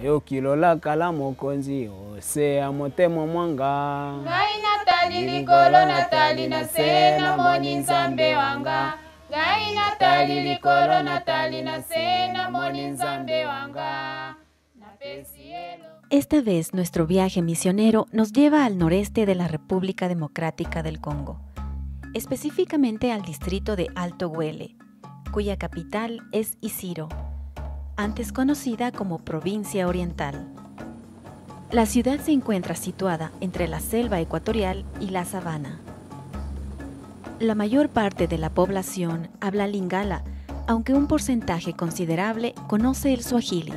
Nayokilola kala mokonzi osea motemo mwanga. Ngai natali likolo natali na se na moni nzambe wanga. Ngai natali likolo natali na se na moni nzambe wanga. Esta vez nuestro viaje misionero nos lleva al noreste de la República Democrática del Congo, específicamente al distrito de Alto Huele, cuya capital es Isiro, antes conocida como Provincia Oriental. La ciudad se encuentra situada entre la selva ecuatorial y la sabana. La mayor parte de la población habla lingala, aunque un porcentaje considerable conoce el suajili.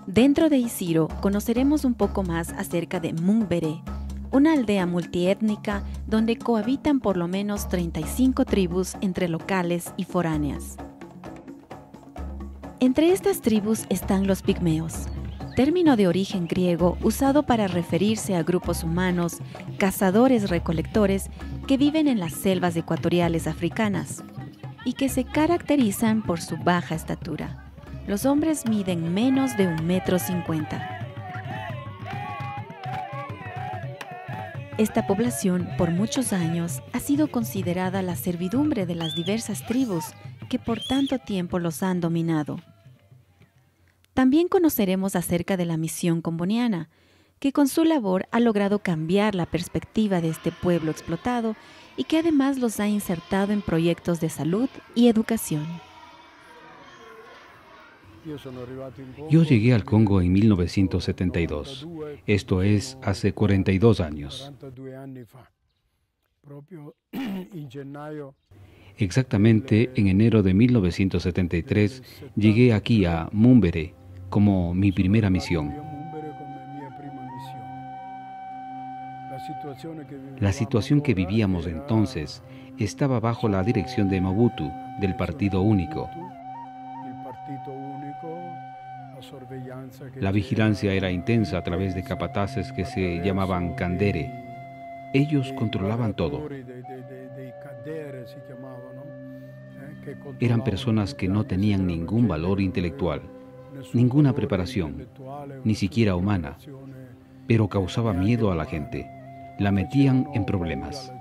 Dentro de Isiro conoceremos un poco más acerca de Mumbere, una aldea multiétnica donde cohabitan por lo menos 35 tribus entre locales y foráneas. Entre estas tribus están los pigmeos, término de origen griego usado para referirse a grupos humanos, cazadores-recolectores que viven en las selvas ecuatoriales africanas y que se caracterizan por su baja estatura. Los hombres miden menos de 1,50 m. Esta población, por muchos años, ha sido considerada la servidumbre de las diversas tribus que por tanto tiempo los han dominado. También conoceremos acerca de la misión comboniana, que con su labor ha logrado cambiar la perspectiva de este pueblo explotado y que además los ha insertado en proyectos de salud y educación. Yo llegué al Congo en 1972, esto es, hace 42 años. Exactamente en enero de 1973 llegué aquí a Mumbere como mi primera misión. La situación que vivíamos entonces estaba bajo la dirección de Mobutu, del Partido Único. La vigilancia era intensa a través de capataces que se llamaban Kandere. Ellos controlaban todo. Eran personas que no tenían ningún valor intelectual, ninguna preparación, ni siquiera humana, pero causaba miedo a la gente, la metían en problemas.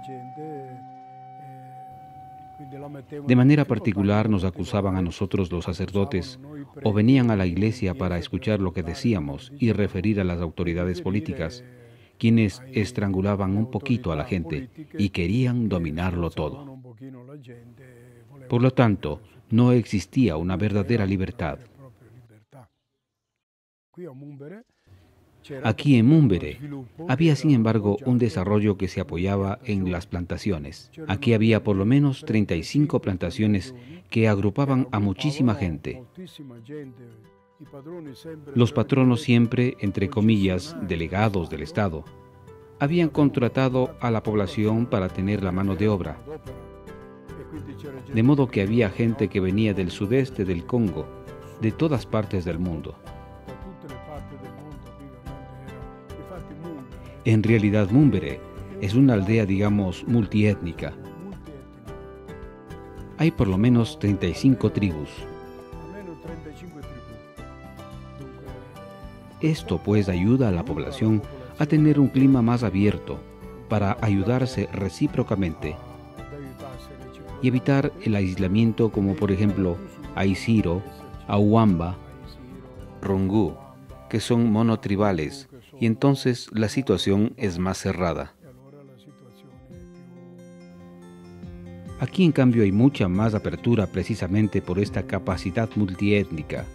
De manera particular nos acusaban a nosotros los sacerdotes o venían a la iglesia para escuchar lo que decíamos y referir a las autoridades políticas, quienes estrangulaban un poquito a la gente y querían dominarlo todo. Por lo tanto, no existía una verdadera libertad. Aquí en Mumbere había, sin embargo, un desarrollo que se apoyaba en las plantaciones. Aquí había por lo menos 35 plantaciones que agrupaban a muchísima gente. Los patronos siempre, entre comillas, delegados del Estado, habían contratado a la población para tener la mano de obra. De modo que había gente que venía del sudeste del Congo, de todas partes del mundo. En realidad, Mumbere es una aldea, digamos, multiétnica. Hay por lo menos 35 tribus. Esto pues ayuda a la población a tener un clima más abierto para ayudarse recíprocamente y evitar el aislamiento, como por ejemplo Aisiro, Auamba, Rungu, que son monotribales, y entonces la situación es más cerrada. Aquí en cambio hay mucha más apertura precisamente por esta capacidad multiétnica.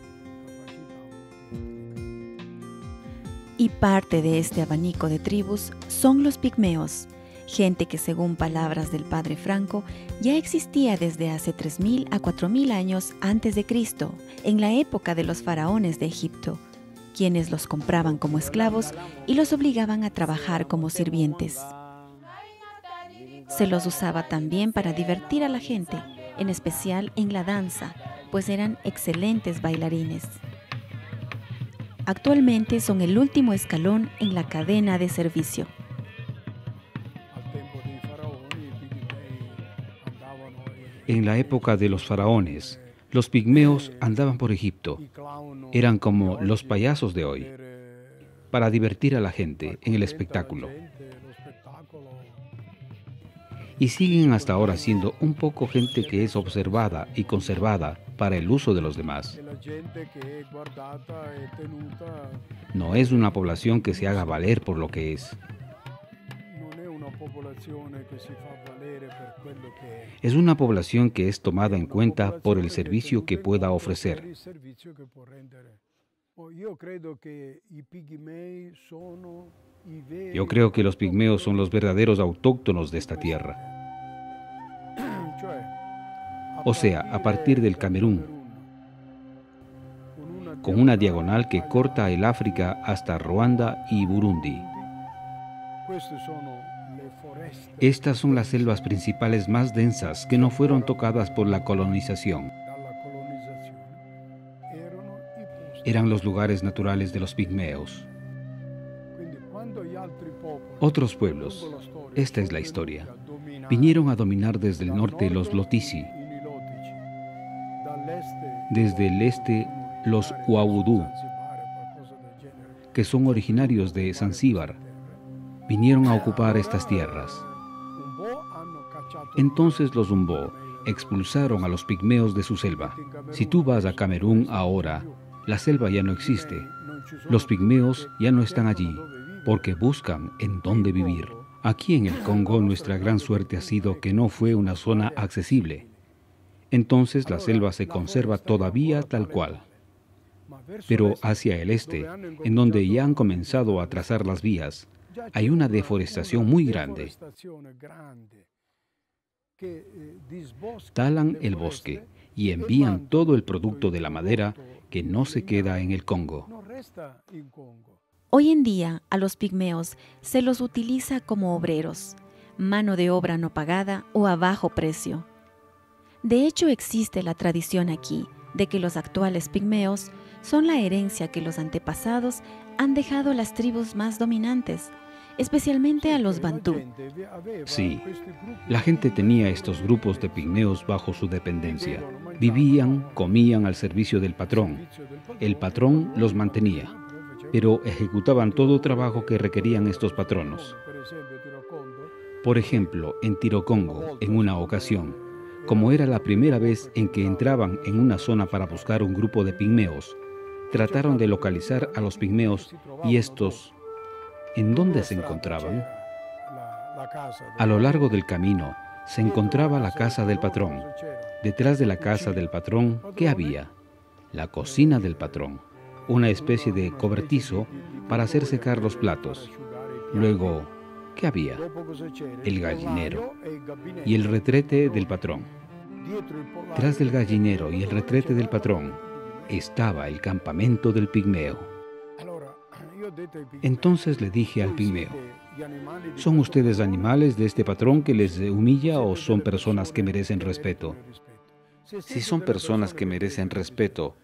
Y parte de este abanico de tribus son los pigmeos, gente que según palabras del padre Franco ya existía desde hace 3.000 a 4.000 años antes de Cristo, en la época de los faraones de Egipto, quienes los compraban como esclavos y los obligaban a trabajar como sirvientes. Se los usaba también para divertir a la gente, en especial en la danza, pues eran excelentes bailarines. Actualmente son el último escalón en la cadena de servicio. En la época de los faraones, Los pigmeos andaban por Egipto. Eran como los payasos de hoy, para divertir a la gente en el espectáculo. Y siguen hasta ahora siendo un poco gente que es observada y conservada para el uso de los demás. No es una población que se haga valer por lo que es. Es una población que es tomada en cuenta por el servicio que pueda ofrecer. Yo creo que los pigmeos son los verdaderos autóctonos de esta tierra. O sea, a partir del Camerún, con una diagonal que corta el África hasta Ruanda y Burundi. Estas son las selvas principales más densas que no fueron tocadas por la colonización. Eran los lugares naturales de los pigmeos. Otros pueblos, esta es la historia, vinieron a dominar desde el norte los Lotisi, desde el este los Huaudú, que son originarios de Zanzíbar, vinieron a ocupar estas tierras. Entonces los Umbo expulsaron a los pigmeos de su selva. Si tú vas a Camerún ahora, la selva ya no existe. Los pigmeos ya no están allí, porque buscan en dónde vivir. Aquí en el Congo nuestra gran suerte ha sido que no fue una zona accesible. Entonces la selva se conserva todavía tal cual. Pero hacia el este, en donde ya han comenzado a trazar las vías, hay una deforestación muy grande. Talan el bosque y envían todo el producto de la madera que no se queda en el Congo. Hoy en día a los pigmeos se los utiliza como obreros, mano de obra no pagada o a bajo precio. De hecho existe la tradición aquí de que los actuales pigmeos son la herencia que los antepasados han dejado a las tribus más dominantes, especialmente a los bantú. Sí, la gente tenía estos grupos de pigmeos bajo su dependencia. Vivían, comían al servicio del patrón. El patrón los mantenía, pero ejecutaban todo trabajo que requerían estos patronos. Por ejemplo, en Tirocongo, en una ocasión, como era la primera vez en que entraban en una zona para buscar un grupo de pigmeos, trataron de localizar a los pigmeos y estos, ¿en dónde se encontraban? A lo largo del camino se encontraba la casa del patrón. Detrás de la casa del patrón, ¿qué había? La cocina del patrón, una especie de cobertizo para hacer secar los platos. Luego, ¿qué había? El gallinero y el retrete del patrón. Tras del gallinero y el retrete del patrón estaba el campamento del pigmeo. Entonces le dije al pigmeo: ¿son ustedes animales de este patrón que les humilla o son personas que merecen respeto? Si son personas que merecen respeto,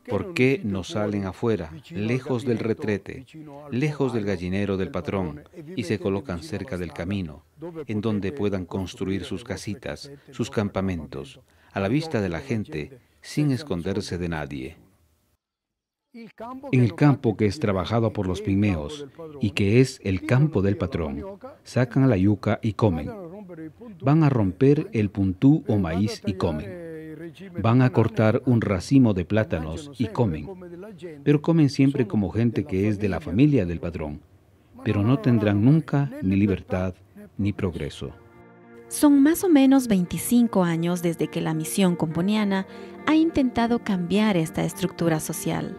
¿por qué no salen afuera, lejos del retrete, lejos del gallinero del patrón, y se colocan cerca del camino, en donde puedan construir sus casitas, sus campamentos, a la vista de la gente, sin esconderse de nadie? En el campo que es trabajado por los pigmeos y que es el campo del patrón, sacan la yuca y comen. Van a romper el puntú o maíz y comen. Van a cortar un racimo de plátanos y comen. Pero comen siempre como gente que es de la familia del patrón. Pero no tendrán nunca ni libertad ni progreso. Son más o menos 25 años desde que la misión componiana ha intentado cambiar esta estructura social.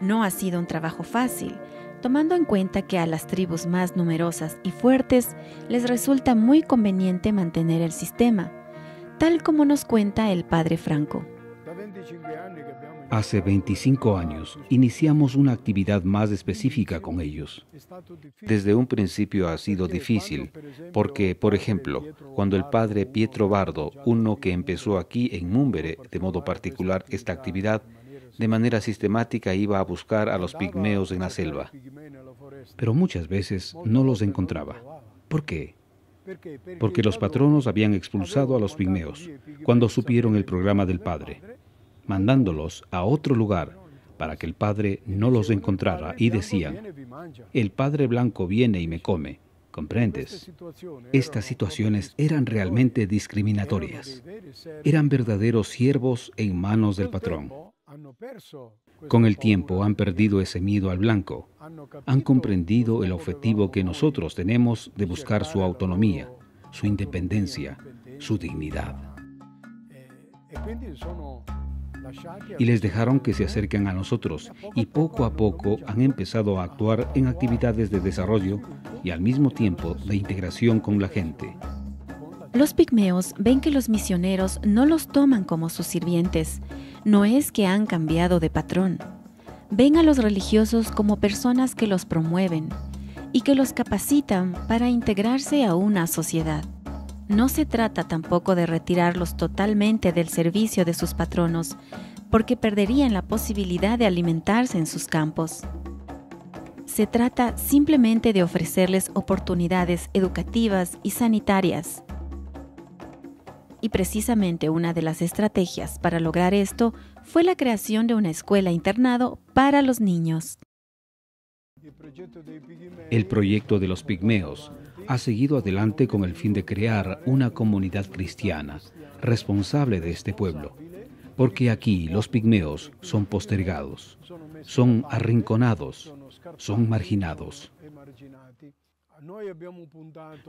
No ha sido un trabajo fácil, tomando en cuenta que a las tribus más numerosas y fuertes les resulta muy conveniente mantener el sistema, tal como nos cuenta el padre Franco. Hace 25 años iniciamos una actividad más específica con ellos. Desde un principio ha sido difícil, porque, por ejemplo, cuando el padre Pietro Bardo, uno que empezó aquí en Múmbere de modo particular esta actividad, de manera sistemática iba a buscar a los pigmeos en la selva. Pero muchas veces no los encontraba. ¿Por qué? Porque los patronos habían expulsado a los pigmeos cuando supieron el programa del padre. mandándolos a otro lugar para que el padre no los encontrara, y decían: el padre blanco viene y me come. ¿Comprendes? Estas situaciones eran realmente discriminatorias. Eran verdaderos siervos en manos del patrón. Con el tiempo han perdido ese miedo al blanco. Han comprendido el objetivo que nosotros tenemos de buscar su autonomía, su independencia, su dignidad. Y les dejaron que se acerquen a nosotros, y poco a poco han empezado a actuar en actividades de desarrollo y al mismo tiempo de integración con la gente. Los pigmeos ven que los misioneros no los toman como sus sirvientes. No es que han cambiado de patrón. Ven a los religiosos como personas que los promueven y que los capacitan para integrarse a una sociedad. No se trata tampoco de retirarlos totalmente del servicio de sus patronos, porque perderían la posibilidad de alimentarse en sus campos. Se trata simplemente de ofrecerles oportunidades educativas y sanitarias. Y precisamente una de las estrategias para lograr esto fue la creación de una escuela-internado para los niños. El proyecto de los pigmeos ha seguido adelante con el fin de crear una comunidad cristiana responsable de este pueblo, porque aquí los pigmeos son postergados, son arrinconados, son marginados.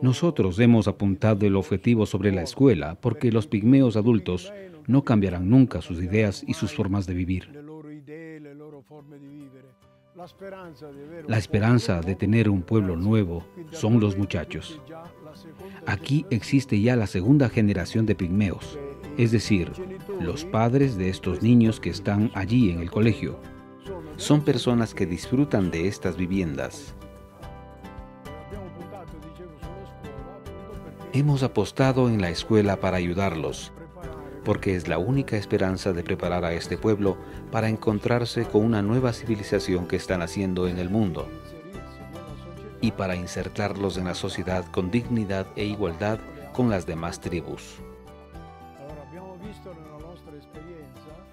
Nosotros hemos apuntado el objetivo sobre la escuela porque los pigmeos adultos no cambiarán nunca sus ideas y sus formas de vivir. La esperanza de tener un pueblo nuevo son los muchachos. Aquí existe ya la segunda generación de pigmeos, es decir, los padres de estos niños que están allí en el colegio. Son personas que disfrutan de estas viviendas. Hemos apostado en la escuela para ayudarlos, porque es la única esperanza de preparar a este pueblo para encontrarse con una nueva civilización que está naciendo en el mundo y para insertarlos en la sociedad con dignidad e igualdad con las demás tribus.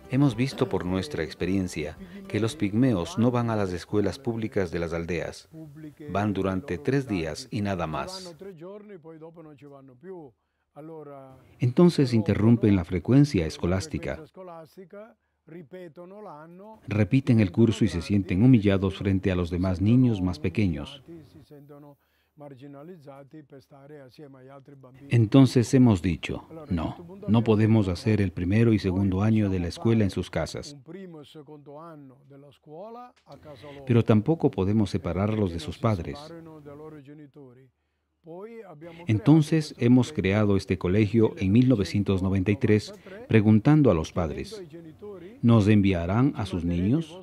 Hemos visto por nuestra experiencia que los pigmeos no van a las escuelas públicas de las aldeas. Van durante 3 días y nada más. Entonces interrumpen la frecuencia escolástica, repiten el curso y se sienten humillados frente a los demás niños más pequeños. Entonces hemos dicho, no podemos hacer el primero y segundo año de la escuela en sus casas, pero tampoco podemos separarlos de sus padres. Entonces hemos creado este colegio en 1993 preguntando a los padres, ¿nos enviarán a sus niños?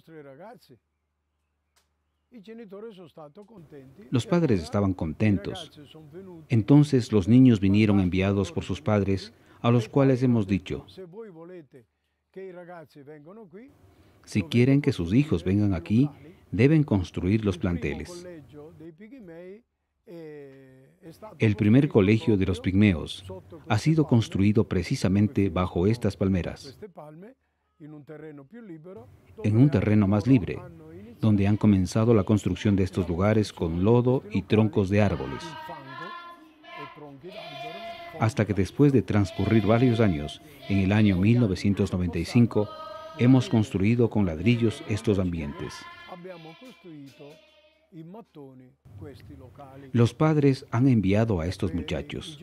Los padres estaban contentos. Entonces los niños vinieron enviados por sus padres, a los cuales hemos dicho, si quieren que sus hijos vengan aquí, deben construir los planteles. El primer colegio de los pigmeos ha sido construido precisamente bajo estas palmeras, en un terreno más libre, donde han comenzado la construcción de estos lugares con lodo y troncos de árboles. Hasta que después de transcurrir varios años, en el año 1995, hemos construido con ladrillos estos ambientes. Los padres han enviado a estos muchachos.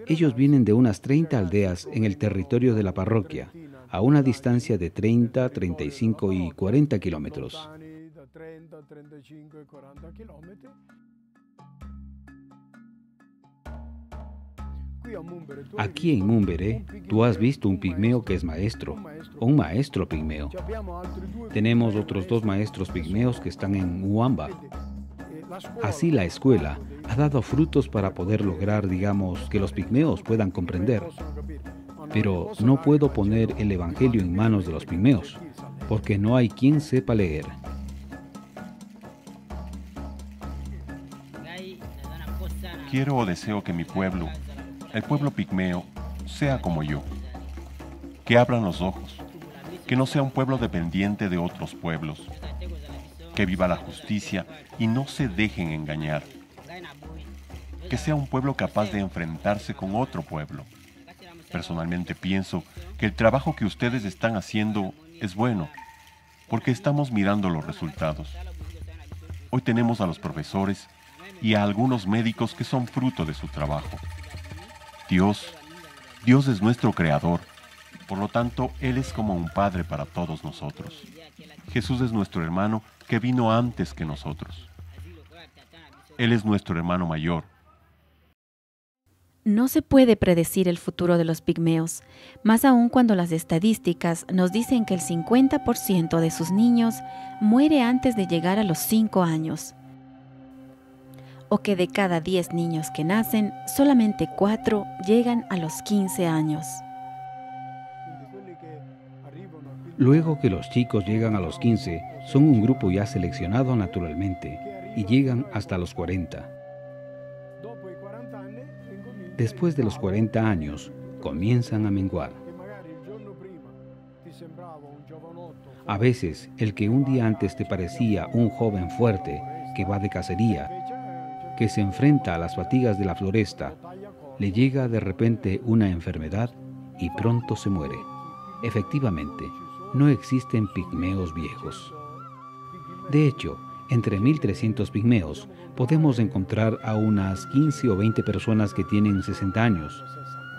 Ellos vienen de unas 30 aldeas en el territorio de la parroquia, a una distancia de 30, 35 y 40 kilómetros. Aquí en Mumbere, tú has visto un pigmeo que es maestro, o un maestro pigmeo. Tenemos otros 2 maestros pigmeos que están en Uamba. Así la escuela ha dado frutos para poder lograr, digamos, que los pigmeos puedan comprender. Pero no puedo poner el evangelio en manos de los pigmeos, porque no hay quien sepa leer. Quiero o deseo que mi pueblo, el pueblo pigmeo, sea como yo. que abran los ojos, que no sea un pueblo dependiente de otros pueblos, que viva la justicia y no se dejen engañar, que sea un pueblo capaz de enfrentarse con otro pueblo. Personalmente pienso que el trabajo que ustedes están haciendo es bueno, porque estamos mirando los resultados. Hoy tenemos a los profesores y a algunos médicos que son fruto de su trabajo. Dios es nuestro creador, por lo tanto, Él es como un padre para todos nosotros. Jesús es nuestro hermano que vino antes que nosotros. Él es nuestro hermano mayor. No se puede predecir el futuro de los pigmeos, más aún cuando las estadísticas nos dicen que el 50% de sus niños muere antes de llegar a los 5 años, o que de cada 10 niños que nacen, solamente 4 llegan a los 15 años. Luego que los chicos llegan a los 15, son un grupo ya seleccionado naturalmente y llegan hasta los 40. Después de los 40 años, comienzan a menguar. A veces, el que un día antes te parecía un joven fuerte que va de cacería, que se enfrenta a las fatigas de la floresta, le llega de repente una enfermedad y pronto se muere. Efectivamente, no existen pigmeos viejos. De hecho, entre 1.300 pigmeos podemos encontrar a unas 15 o 20 personas que tienen 60 años.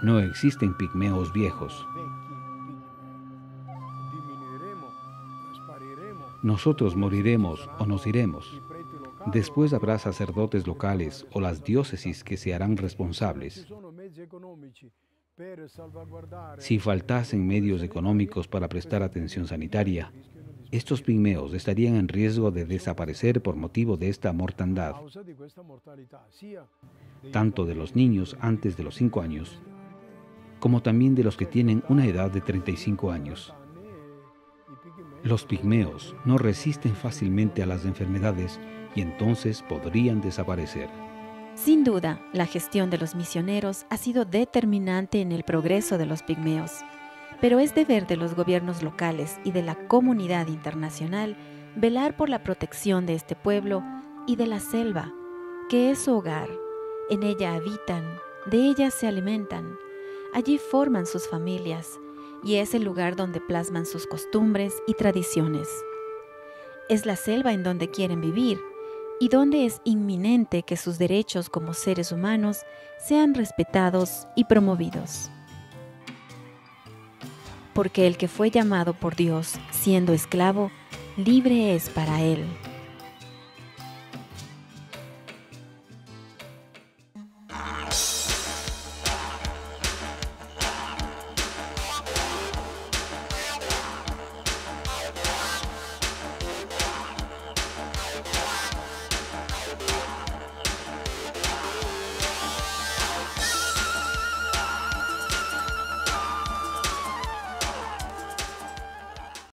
No existen pigmeos viejos. Nosotros moriremos o nos iremos. Después habrá sacerdotes locales o las diócesis que se harán responsables. Si faltasen medios económicos para prestar atención sanitaria, estos pigmeos estarían en riesgo de desaparecer por motivo de esta mortandad, tanto de los niños antes de los 5 años, como también de los que tienen una edad de 35 años. Los pigmeos no resisten fácilmente a las enfermedades y entonces podrían desaparecer. Sin duda, la gestión de los misioneros ha sido determinante en el progreso de los pigmeos, pero es deber de los gobiernos locales y de la comunidad internacional velar por la protección de este pueblo y de la selva, que es su hogar. En ella habitan, de ella se alimentan, allí forman sus familias y es el lugar donde plasman sus costumbres y tradiciones. Es la selva en donde quieren vivir y donde es inminente que sus derechos como seres humanos sean respetados y promovidos. Porque el que fue llamado por Dios siendo esclavo, libre es para él.